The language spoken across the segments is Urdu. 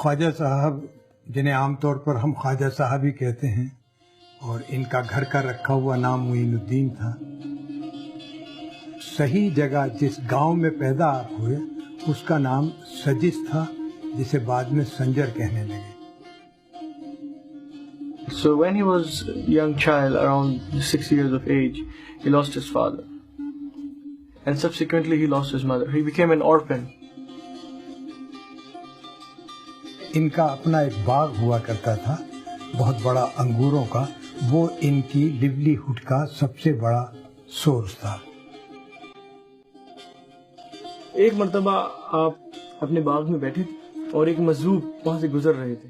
خواجہ صاحب جنہیں عام طور پر ہم خواجہ صاحب ہی کہتے ہیں اور ان کا گھر کا رکھا ہوا نام معین الدین تھا. صحیح جگہ جس گاؤں میں پیدا آپ ہوئے اس کا نام سجس تھا جسے بعد میں سنجر کہنے لگے. So when he was a young child, around 6 years of age, he lost his father. And subsequently he lost his mother. He became an orphan. ان کا اپنا ایک باغ ہوا کرتا تھا بہت بڑا انگوروں کا. وہ ان کی لیولی ہوڈ کا سب سے بڑا سورس تھا. ایک مرتبہ آپ اپنے باغ میں بیٹھے تھے اور ایک مجذوب وہاں سے گزر رہے تھے.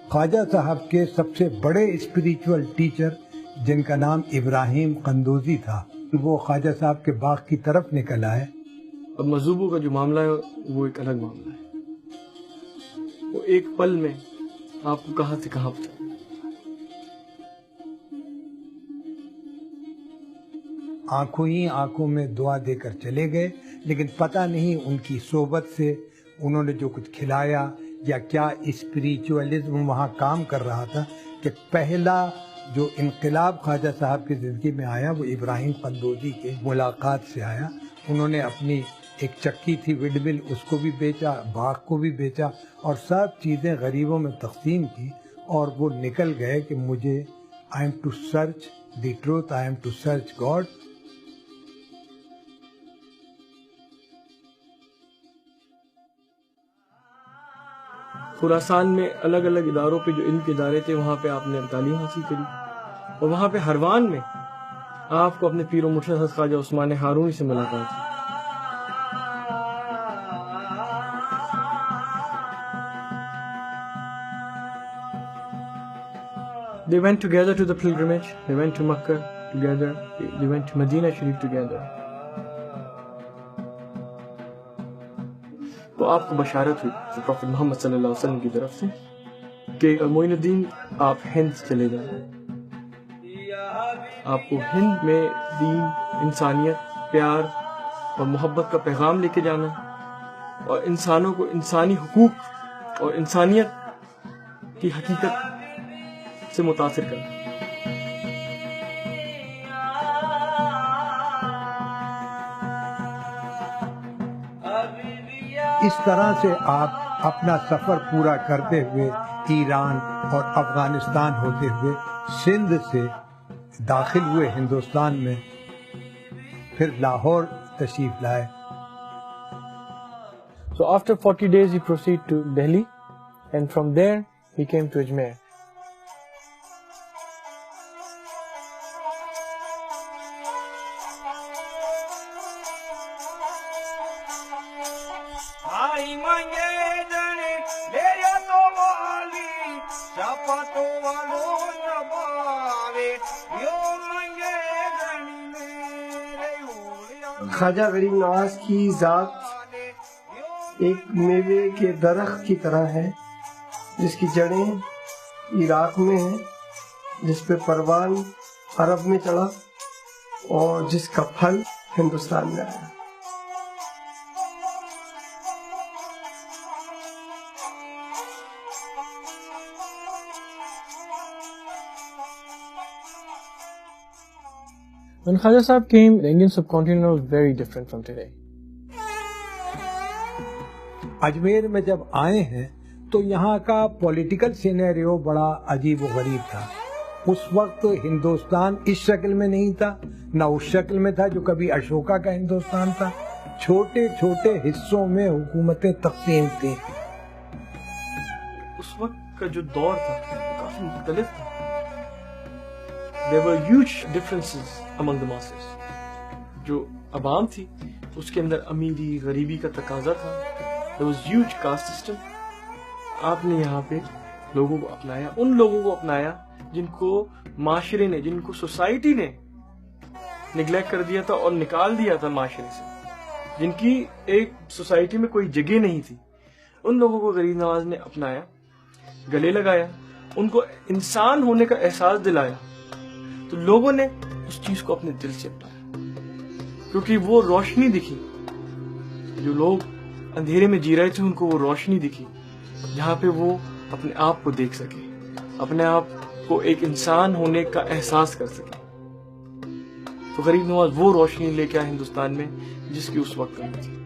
خواجہ صاحب کے سب سے بڑے اسپریچول ٹیچر جن کا نام ابراہیم قندوزی تھا وہ خواجہ صاحب کے باغ کی طرف نکل آئے. اب مجذوبوں کا جو معاملہ ہے وہ ایک الگ معاملہ ہے. وہ ایک پل میں آپ کو کہاں سے کہاں پہنچا. آنکھوں ہی آنکھوں میں دعا دے کر چلے گئے لیکن پتہ نہیں ان کی صحبت سے انہوں نے جو کچھ کھلایا یا کیا اسپریچولی وہاں کام کر رہا تھا کہ پہلا جو انقلاب خواجہ صاحب کی زندگی میں آیا وہ ابراہیم قندوزی کے ملاقات سے آیا. انہوں نے اپنی ایک چکی تھی وڈ مل اس کو بھی بیچا, باغ کو بھی بیچا اور سب چیزیں غریبوں میں تقسیم کی اور وہ نکل گئے کہ مجھے I am to search the truth, I am to search God. Khorasan میں الگ الگ اداروں پہ جو علم کے ادارے تھے وہاں پہ آپ نے تعلیم حاصل کری اور وہاں پہ ہروان میں آپ کو اپنے پیر و مرشد حضرت خواجہ عثمان ہارونی سے ملاقات ہوئی. They went together to the pilgrimage. They went to Makkah together. They went to Medina Sharif together. تو آپ کو بشارت ہوئی پروفیٹ محمد صلی اللہ علیہ وسلم کی طرف سے کہ معین الدین آپ ہند چلے جائیں. آپ کو ہند میں دین, انسانیت, پیار اور محبت کا پیغام لے کے جانا ہے اور انسانوں کو انسانی حقوق اور انسانیت کی حقیقت سے متاثر کرنا. اس طرح سے آپ اپنا سفر پورا کرتے ہوئے ایران اور افغانستان ہوتے ہوئے سندھ سے داخل ہوئے ہندوستان میں, پھر لاہور تشریف لائے. So after 40 days he proceeded to Delhi and from there he came to Ajmer. Khwaja Gharib نواز کی ذات ایک میوے کے درخت کی طرح ہے جس کی جڑیں عراق میں ہیں, جس پہ پروان عرب میں چڑھا اور جس کا پھل ہندوستان میں آیا. When Khwaja Sahib came, the Indian subcontinent was very different from today. Ajmer میں جب آئے ہیں تو یہاں کا پولیٹیکل سینیریو بڑا عجیب و غریب تھا. اس وقت ہندوستان اس شکل میں نہیں تھا, نہ اس شکل میں تھا جو کبھی اشوکا کا ہندوستان تھا. چھوٹے چھوٹے حصوں میں حکومتیں تقسیم تھیں. اس وقت کا جو دور تھا وہ کافی مختلف تھا. There were huge differences among the masses. جو عوام تھی اس کے اندر امیری غریبی کا تقاضا تھا. There was huge caste system. آپ نے یہاں پہ لوگوں کو اپنایا, ان لوگوں کو اپنایا جن کو معاشرے نے, جن کو سوسائٹی نے نگلیکٹ کر دیا تھا اور نکال دیا تھا معاشرے سے, جن کی ایک سوسائٹی میں کوئی جگہ نہیں تھی. ان لوگوں کو غریب نواز نے اپنایا, گلے لگایا, ان کو انسان ہونے کا احساس دلایا. تو لوگوں نے اس چیز کو اپنے دل سے اپنایا کیونکہ وہ روشنی دکھی جو لوگ اندھیرے میں جی رہے تھے ان کو وہ روشنی دکھی جہاں پہ وہ اپنے آپ کو دیکھ سکے, اپنے آپ کو ایک انسان ہونے کا احساس کر سکے. تو غریب نواز وہ روشنی لے کے آئے ہندوستان میں جس کی اس وقت کمی تھی.